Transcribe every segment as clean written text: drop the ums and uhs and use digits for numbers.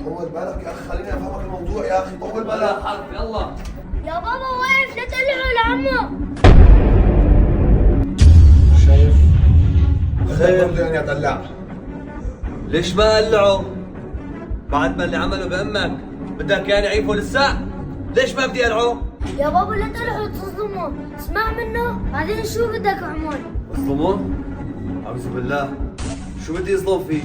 طول بالك يا اخي، خليني افهمك الموضوع يا اخي، طول بالك. حرف يلا. يا بابا واقف لا تقلعوا لعمه. شايف؟ خير برضه يعني اطلع. ليش ما قلعوا؟ بعد ما اللي عمله بأمك بدك يعني عيفه لسه؟ ليش ما بدي أقلعه؟ يا بابا لا تروحوا تظلموا، اسمع منه بعدين شو بدك اعمل. اظلمون؟ أعوذ بالله، شو بدي أظلم فيه؟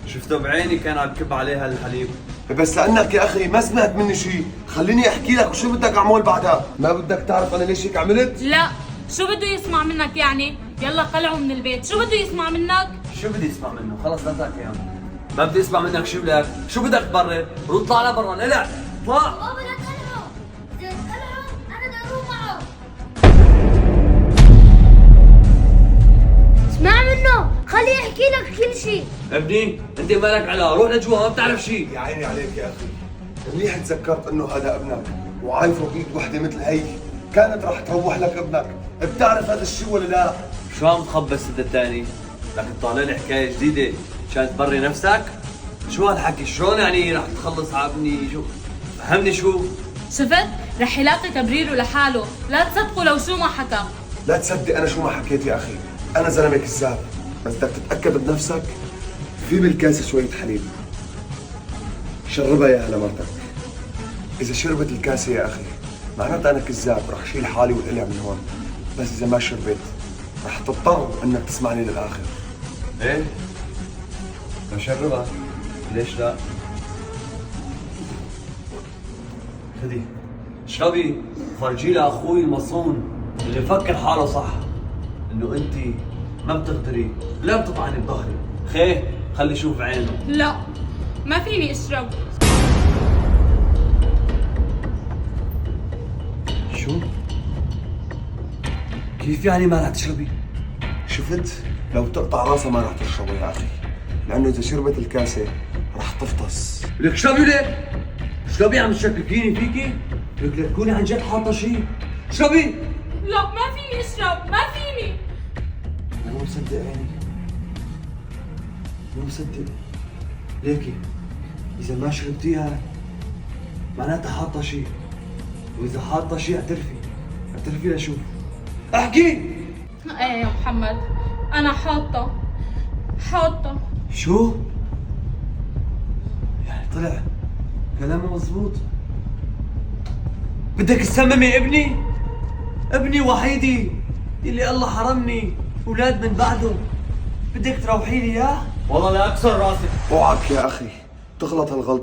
شفته بعيني كان عم بكب عليها الحليب. بس لانك يا اخي ما سمعت مني شيء، خليني احكي لك وشو بدك اعمل بعدها. ما بدك تعرف انا ليش هيك عملت؟ لا، شو بده يسمع منك يعني؟ يلا قلعوا من البيت، شو بده يسمع منك؟ شو بدي اسمع منه؟ خلص لا تحكي ما بدي اسمع منك. شو بدك؟ شو بدك تبرر؟ روح طلع لبرا، نلع اطلع. بابا لا تقلعوا، إذا تقلعوا انا بدي اروح معه. اسمع منه، خليه يحكي لك كل شيء. ابني انت مالك علا، روح لجوا ما بتعرف شيء. يا عيني عليك يا اخي، منيح تذكرت انه هذا ابنك وعايفه بايد وحده مثل هي، كانت راح تروح لك ابنك. بتعرف هذا الشيء ولا لا؟ شو عم تخبص انت الثاني؟ بدك تطالع لي حكايه جديده مشان تبري نفسك؟ شو هالحكي؟ شلون يعني رح تخلص على ابني؟ شو فهمني شو؟ شفت؟ رح يلاقي تبريره لحاله، لا تصدقوا لو شو ما حكى. لا تصدق انا شو ما حكيت يا اخي، انا زلمه كذاب، بس بدك تتاكد بنفسك. في بالكاسه شويه حليب، شربها اياها لمرتك. اذا شربت الكاسه يا اخي معناتها انا كذاب، رح اشيل حالي والقلع من هون. بس اذا ما شربت رح تضطر انك تسمعني للاخر. ايه؟ بشربها، ليش لا؟ خدي اشربي، فرجي لاخوي المصون اللي مفكر حاله صح انه انت ما بتقدري لا بتطعني بظهري. خيه خلي يشوف عينه. لا، ما فيني اشرب. شو؟ كيف يعني ما رح تشربي؟ شفت؟ لو تقطع راسها ما رح تشربه يا اخي، لانه اذا شربت الكاسه رح تفطس. لك اشربي ليه؟ اشربي عم تشككيني فيكي؟ لك تكوني عن جد حاطه شيء. اشربي. لا، ما فيني اشرب، ما فيني. انا مو مصدق عيني، مو مصدق. ليكي اذا ما شربتيها معناتها حاطه شيء، واذا حاطه شيء اعترفي، اعترفي لشوف. احكي. ايه يا محمد، انا حاطه. شو؟ يعني طلع كلامه مزبوط. بدك تسممي ابني؟ ابني وحيدي اللي الله حرمني اولاد من بعده، بدك تروحي لي اياه؟ والله لا اكسر راسك. اوعك يا اخي تغلط هالغلطه.